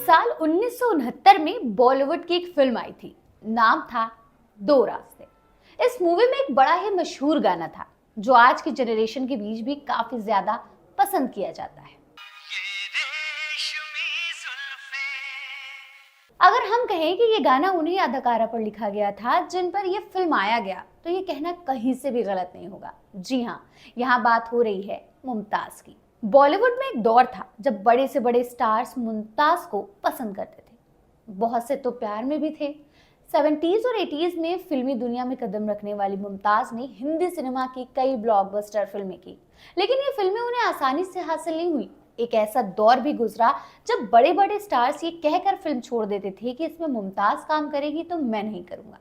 साल 1969 में बॉलीवुड की एक फिल्म आई थी। नाम था दो रास्ते। इस मूवी में एक बड़ा ही मशहूर गाना था जो आज की जनरेशन के बीच भी काफी ज्यादा पसंद किया जाता है। अगर हम कहें कि ये गाना उन्हीं अदाकारा पर लिखा गया था जिन पर यह फिल्म आया गया, तो ये कहना कहीं से भी गलत नहीं होगा। जी हाँ, यहाँ बात हो रही है मुमताज की। बॉलीवुड में एक दौर था जब बड़े से बड़े स्टार्स मुमताज को पसंद करते थे। बहुत से तो प्यार में भी थे। 70s और 80s में फिल्मी दुनिया में कदम रखने वाली मुमताज ने हिंदी सिनेमा की कई ब्लॉकबस्टर फिल्में की, लेकिन ये फिल्में उन्हें आसानी से हासिल नहीं हुई। एक ऐसा दौर भी गुजरा जब बड़े बड़े स्टार्स ये कहकर फिल्म छोड़ देते थे कि इसमें मुमताज काम करेगी तो मैं नहीं करूंगा।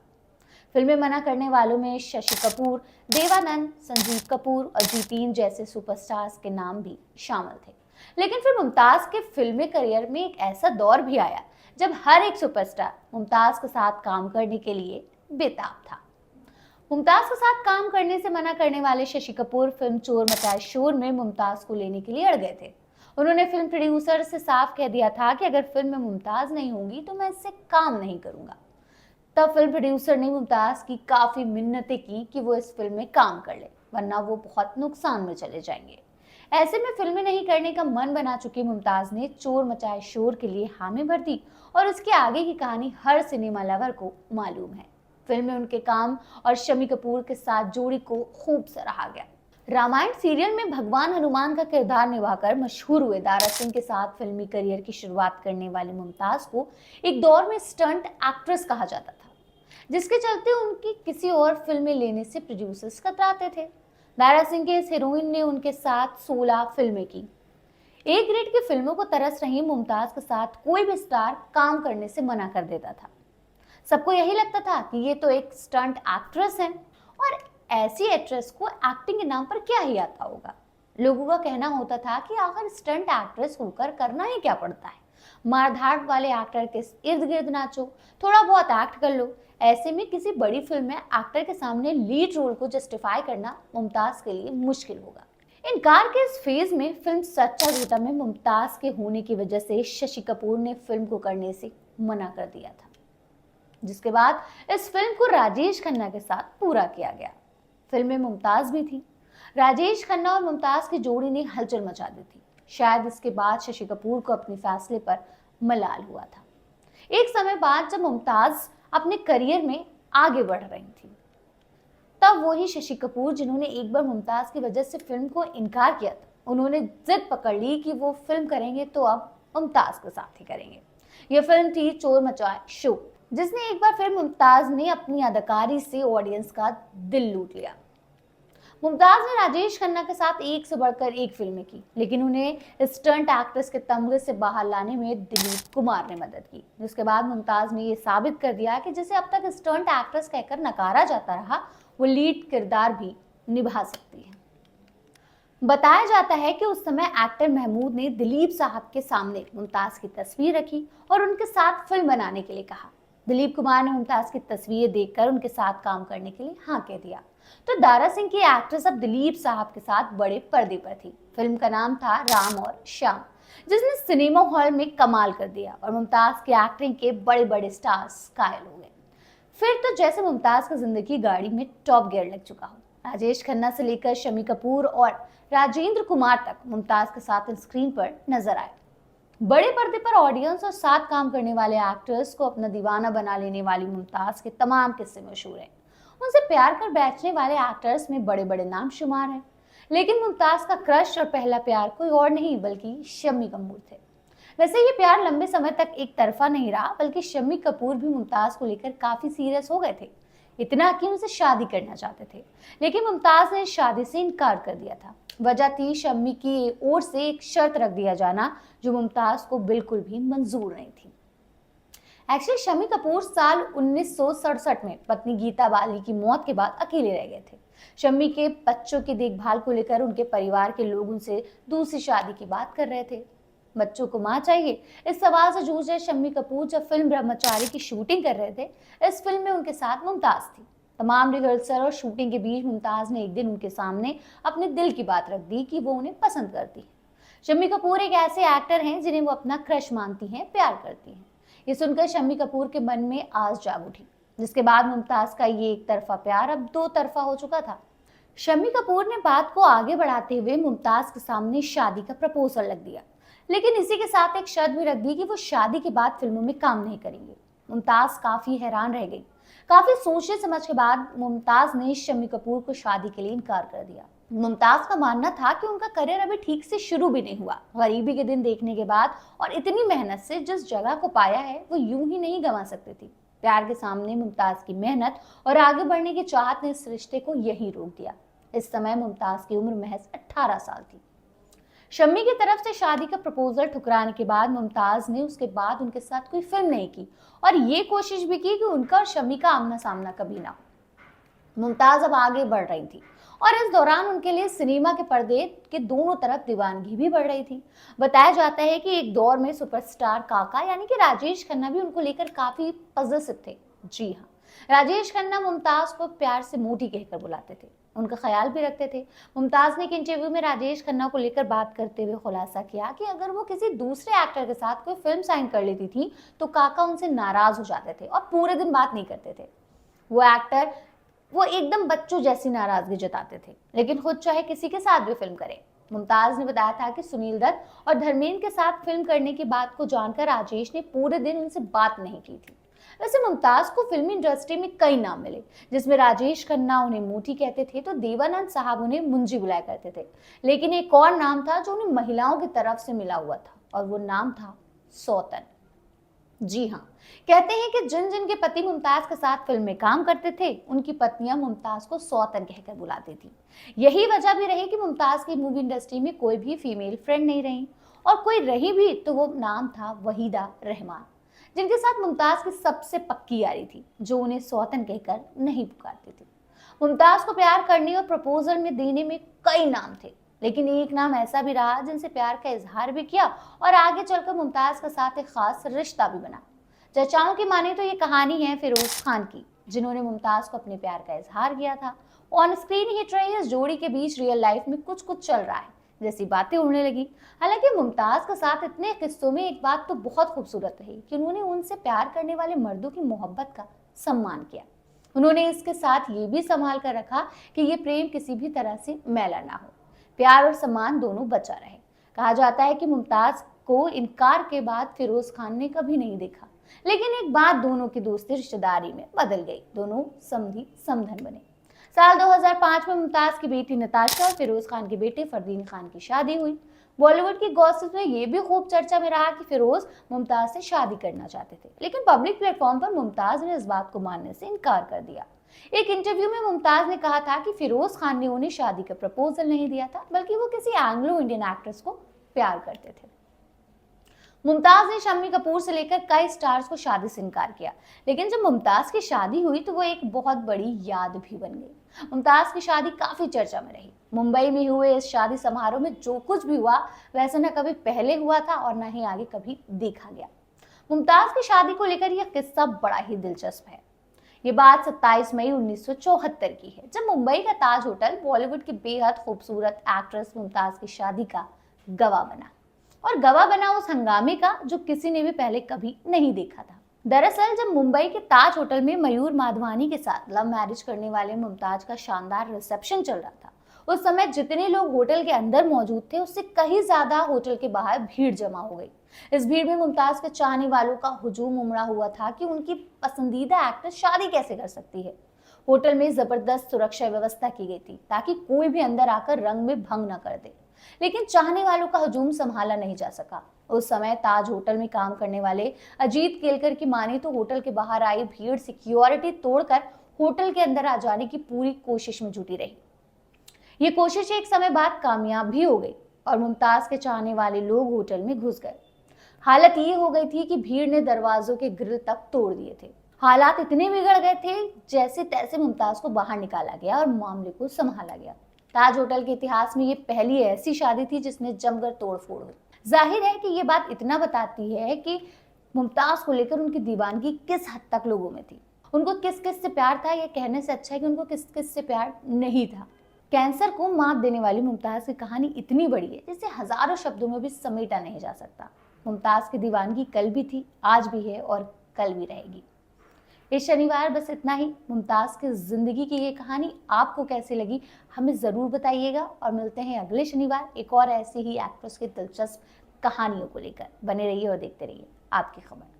फिल्में मना करने वालों में शशि कपूर, देवानंद, संजीव कपूर और जी3 जैसे सुपरस्टार्स के नाम भी शामिल थे। लेकिन फिर मुमताज के फिल्मी करियर में एक ऐसा दौर भी आया जब हर एक सुपरस्टार मुमताज के साथ काम करने के लिए बेताब था। मुमताज के साथ काम करने से मना करने वाले शशि कपूर फिल्म चोर मचाए शोर में मुमताज को लेने के लिए अड़ गए थे। उन्होंने फिल्म प्रोड्यूसर से साफ कह दिया था कि अगर फिल्म में मुमताज नहीं होंगी तो मैं इससे काम नहीं करूंगा। तब फिल्म प्रोड्यूसर ने मुमताज की काफी मिन्नतें की कि वो इस फिल्म में काम कर ले, वरना वो बहुत नुकसान में चले जाएंगे। ऐसे में फिल्में नहीं करने का मन बना चुकी मुमताज ने चोर मचाए शोर के लिए हामी भर दी और उसके आगे की कहानी हर सिनेमा लवर को मालूम है। फिल्म में उनके काम और शम्मी कपूर के साथ जोड़ी को खूब सराहा गया। रामायण सीरियल में भगवान हनुमान का किरदार निभाकर मशहूर हुए दारा सिंह के साथ फिल्मी करियर की शुरुआत करने वाली मुमताज को एक दौर में स्टंट एक्ट्रेस कहा जाता था, जिसके चलते उनकी किसी और फिल्में लेने से प्रोड्यूसर्स कतराते थे। दारा सिंह के इस हीरोइन ने उनके साथ 16 फिल्में की। ए ग्रेड की फिल्मों को तरस रही मुमताज के साथ कोई भी स्टार काम करने से मना कर देता था। सबको यही लगता था कि ये तो एक स्टंट एक्ट्रेस है और ऐसी एक्ट्रेस को एक्टिंग के नाम पर क्या ही आता होगा। लोगों का कहना होता था कि आखिर स्टंट एक्ट्रेस होकर करना ही क्या पड़ता है, मारधाड़ वाले एक्टर के इर्द गिर्द नाचो, थोड़ा बहुत एक्ट कर लो। ऐसे में किसी बड़ी फिल्म में एक्टर के सामने लीड रोल को जस्टिफाई करना मुमताज के लिए मुश्किल होगा। इनकार के इस फेज में फिल्म सच्चा झूठा में मुमताज के होने की वजह से शशि कपूर ने फिल्म को करने से मना कर दिया था, जिसके बाद इस फिल्म को राजेश खन्ना के साथ पूरा किया गया। फिल्म में मुमताज भी थी। राजेश खन्ना और मुमताज की जोड़ी ने हलचल मचा दी थी। शायद इसके बाद शशि कपूर को अपने फैसले पर मलाल हुआ था। एक समय बाद जब मुमताज अपने करियर में आगे बढ़ रही थी, तब वही शशि कपूर जिन्होंने एक बार मुमताज की वजह से फिल्म को इनकार किया था, उन्होंने जिद पकड़ ली कि वो फिल्म करेंगे तो अब मुमताज के साथ ही करेंगे। यह फिल्म थी चोर मचाए शोर, जिसने एक बार फिर मुमताज ने अपनी अदाकारी से ऑडियंस का दिल लूट लिया। मुमताज ने राजेश खन्ना के साथ एक से बढ़कर एक फिल्में की, लेकिन उन्हें स्टंट एक्ट्रेस के तमगे से बाहर लाने में दिलीप कुमार ने मदद की। जिसके बाद मुमताज ने यह साबित कर दिया कि जिसे अब तक स्टंट एक्ट्रेस कहकर नकारा जाता रहा, वो लीड किरदार भी निभा सकती है। बताया जाता है कि उस समय एक्टर महमूद ने दिलीप साहब के सामने मुमताज की तस्वीर रखी और उनके साथ फिल्म बनाने के लिए कहा। दिलीप कुमार ने मुमताज की तस्वीरें देखकर उनके साथ काम करने के लिए हाँ कह दिया। तो दारा सिंह की एक्ट्रेस अब दिलीप साहब के साथ बड़े पर्दे पर थी। फिल्म का नाम था राम और श्याम, जिसने सिनेमा हॉल में कमाल कर दिया और मुमताज की एक्टिंग के बड़े बड़े स्टार्स कायल हो गए। फिर तो जैसे मुमताज की जिंदगी गाड़ी में टॉप गियर लग चुका हो। राजेश खन्ना से लेकर शम्मी कपूर और राजेंद्र कुमार तक मुमताज के साथ स्क्रीन पर नजर आए। बड़े पर्दे पर ऑडियंस और साथ काम करने वाले एक्टर्स को अपना दीवाना बना लेने वाली मुमताज के तमाम किस्से मशहूर हैं। उनसे प्यार कर बैठने वाले एक्टर्स में बड़े बड़े नाम शुमार हैं, लेकिन मुमताज का क्रश और पहला प्यार कोई और नहीं बल्कि शम्मी कपूर थे। वैसे ये प्यार लंबे समय तक एक तरफा नहीं रहा, बल्कि शम्मी कपूर भी मुमताज को लेकर काफी सीरियस हो गए थे, इतना कि उनसे शादी करना चाहते थे। लेकिन मुमताज ने शादी से इनकार कर दिया था। वजह थी शम्मी की ओर से एक शर्त रख दिया जाना जो मुमताज को बिल्कुल भी मंजूर नहीं थी। एक्चुअली शम्मी कपूर साल 1967 में पत्नी गीता बाली की मौत के बाद अकेले रह गए थे। शम्मी के बच्चों की देखभाल को लेकर उनके परिवार के लोग उनसे दूसरी शादी की बात कर रहे थे। बच्चों को मां चाहिए, इस सवाल से जूझ रहे शम्मी कपूर जब फिल्म ब्रह्मचारी की शूटिंग कर रहे थे, इस फिल्म में उनके साथ मुमताज थी। तमाम रिहर्सल और शूटिंग के बीच मुमताज ने एक दिन उनके सामने अपने दिल की बात रख दी कि वो उन्हें पसंद करती है। शम्मी कपूर एक ऐसे एक्टर हैं जिन्हें वो अपना क्रश मानती हैं, प्यार करती हैं। ये सुनकर शम्मी कपूर के मन में आस जाग उठी, जिसके बाद मुमताज का ये एक तरफा प्यार अब दो तरफा हो चुका था। शम्मी कपूर ने बात को आगे बढ़ाते हुए मुमताज के सामने शादी का प्रपोजल रख दिया, लेकिन इसी के साथ एक शर्त भी रख दी कि वो शादी के बाद फिल्मों में काम नहीं करेंगे। मुमताज काफी हैरान रह गई। काफी सोचने समझ के बाद मुमताज ने शम्मी कपूर को शादी के लिए इनकार कर दिया। मुमताज का मानना था कि उनका करियर अभी ठीक से शुरू भी नहीं हुआ। गरीबी के दिन देखने के बाद और इतनी मेहनत से जिस जगह को पाया है वो यूं ही नहीं गंवा सकती थी। प्यार के सामने मुमताज की मेहनत और आगे बढ़ने की चाहत ने इस रिश्ते को यहीं रोक दिया। इस समय मुमताज की उम्र महज 18 साल थी। शम्मी की तरफ से शादी का प्रपोजल ठुकराने के बाद मुमताज ने उसके बाद उनके साथ कोई फिल्म नहीं की और ये कोशिश भी की कि उनका और शम्मी का आमना सामना कभी ना हो। मुमताज अब आगे बढ़ रही थी और इस दौरान उनके लिए सिनेमा के पर्दे के दोनों तरफ दीवानगी भी बढ़ रही थी। बताया जाता है कि एक दौर में सुपरस्टार काका यानी कि राजेश खन्ना भी उनको लेकर काफी पॉजिटिव थे। जी हाँ, राजेश खन्ना मुमताज को प्यार से मोटी कहकर बुलाते थे, उनका ख्याल भी रखते थे। मुमताज ने एक इंटरव्यू में राजेश खन्ना को लेकर बात करते हुए खुलासा किया कि अगर वो किसी दूसरे एक्टर के साथ कोई फिल्म साइन कर लेती थी तो काका उनसे नाराज हो जाते थे और पूरे दिन बात नहीं करते थे। वो एकदम बच्चों जैसी नाराजगी जताते थे, लेकिन खुद चाहे किसी के साथ भी फिल्म करे। मुमताज ने बताया था कि सुनील दत्त और धर्मेंद्र के साथ फिल्म करने की बात को जानकर राजेश ने पूरे दिन उनसे बात नहीं की थी। वैसे मुमताज को फिल्मी इंडस्ट्री में कई नाम मिले, जिसमें राजेश खन्ना उन्हें मोटी कहते थे तो देवानंद साहब उन्हें मुंजी बुलाया करते थे। लेकिन एक और नाम था जो उन्हें महिलाओं की तरफ से मिला हुआ था और वो नाम था सौतन। जी हाँ, कहते हैं कि जिन जिन के पति मुमताज के साथ फिल्म में काम करते थे उनकी पत्नियां मुमताज को सौतन कहकर बुलाती थी। यही वजह भी रही कि मुमताज की मूवी इंडस्ट्री में कोई भी फीमेल फ्रेंड नहीं रही, और कोई रही भी तो वो नाम था वहीदा रहमान, जिनके साथ मुमताज की सबसे पक्की यारी थी, जो उन्हें सौतन कहकर नहीं पुकारती थी। मुमताज को प्यार करने और प्रपोजल में देने में कई नाम थे, लेकिन एक नाम ऐसा भी रहा जिनसे प्यार का इजहार भी किया और आगे चलकर मुमताज के साथ एक खास रिश्ता भी बना। चर्चाओं की माने तो ये कहानी है फिरोज खान की, जिन्होंने मुमताज को अपने प्यार का इजहार किया था। ऑन स्क्रीन हिट रही इस जोड़ी के बीच रियल लाइफ में कुछ कुछ चल रहा है जैसी बातें उड़ने लगी। हालांकि मुमताज के साथ इतने किस्सों में एक बात तो बहुत खूबसूरत रही कि उन्होंने उनसे प्यार करने वाले मर्दों की मोहब्बत का सम्मान किया। उन्होंने इसके साथ ये भी संभाल कर रखा कि ये प्रेम किसी भी तरह से मैला ना हो, प्यार और सम्मान दोनों बचा रहे। कहा जाता है कि मुमताज को इनकार के बाद फिरोज खान ने कभी नहीं देखा, लेकिन एक बात दोनों की दोस्ती रिश्तेदारी में बदल गई। दोनों समधी समधन बने। साल 2005 में मुमताज की बेटी नताशा और फिरोज खान के बेटे फरदीन खान की शादी हुई। बॉलीवुड की गॉसिप में ये भी खूब चर्चा में रहा कि फिरोज मुमताज से शादी करना चाहते थे, लेकिन पब्लिक प्लेटफॉर्म पर मुमताज ने इस बात को मानने से इनकार कर दिया। एक इंटरव्यू में मुमताज ने कहा था कि फिरोज खान ने उन्हें शादी का प्रपोजल नहीं दिया था, बल्कि वो किसी एंग्लो इंडियन एक्ट्रेस को प्यार करते थे। मुमताज ने शम्मी कपूर से लेकर कई स्टार्स को शादी से इनकार किया, लेकिन जब मुमताज की शादी हुई तो वो एक बहुत बड़ी याद भी बन गई। मुमताज की शादी काफी चर्चा में रही। मुंबई में हुए इस शादी समारोह में जो कुछ भी हुआ वैसे न कभी पहले हुआ था और न ही आगे कभी देखा गया। मुमताज की शादी को लेकर यह किस्सा बड़ा ही दिलचस्प है। ये बात 27 मई 1974 की है, जब मुंबई का ताज होटल बॉलीवुड की बेहद खूबसूरत एक्ट्रेस मुमताज की शादी का गवाह बना, और गवाह बना उस हंगामे का जो किसी ने भी पहले कभी नहीं देखा था। दरअसल जब मुंबई के ताज होटल में मयूर माधवानी के साथ लव मैरिज करने वाले मुमताज का शानदार रिसेप्शन चल रहा था, उस समय जितने लोग होटल के अंदर मौजूद थे उससे कहीं ज्यादा होटल के बाहर भीड़ जमा हो गई। इस भीड़ में मुमताज के चाहने वालों का हुजूम उमड़ा हुआ था कि उनकी पसंदीदा एक्ट्रेस शादी कैसे कर सकती है। होटल में जबरदस्त सुरक्षा व्यवस्था की गई थी ताकि कोई भी अंदर आकर रंग में भंग न कर दे, लेकिन चाहने वालों का हुजूम संभाला नहीं जा सका। उस समय ताज होटल में काम करने वाले अजीत केलकर की माने तो होटल के बाहर आई भीड़ सिक्योरिटी तोड़कर होटल के अंदर आ जाने की पूरी कोशिश में जुटी रही। ये कोशिश एक समय बाद कामयाब भी हो गई और मुमताज के चाहने वाले लोग होटल में घुस गए। हालत ये हो गई थी कि भीड़ ने दरवाजों के ग्रिल तक तोड़ दिए थे। हालात इतने बिगड़ गए थे, जैसे तैसे मुमताज को बाहर निकाला गया और मामले को संभाला गया। ताज होटल के इतिहास में ये पहली ऐसी शादी थी जिसमें जमकर तोड़फोड़ हुई। जाहिर है कि ये बात इतना बताती है कि मुमताज को लेकर उनकी दीवानगी किस हद तक लोगों में थी। उनको किस किस से प्यार था, यह कहने से अच्छा है कि उनको किस किस से प्यार नहीं था। कैंसर को मात देने वाली मुमताज की कहानी इतनी बड़ी है जिसे हजारों शब्दों में भी समेटा नहीं जा सकता। मुमताज की दीवानगी कल भी थी, आज भी है और कल भी रहेगी। इस शनिवार बस इतना ही। मुमताज की जिंदगी की ये कहानी आपको कैसी लगी हमें जरूर बताइएगा, और मिलते हैं अगले शनिवार एक और ऐसी ही एक्ट्रेस की दिलचस्प कहानियों को लेकर। बने रहिए और देखते रहिए आपकी खबर।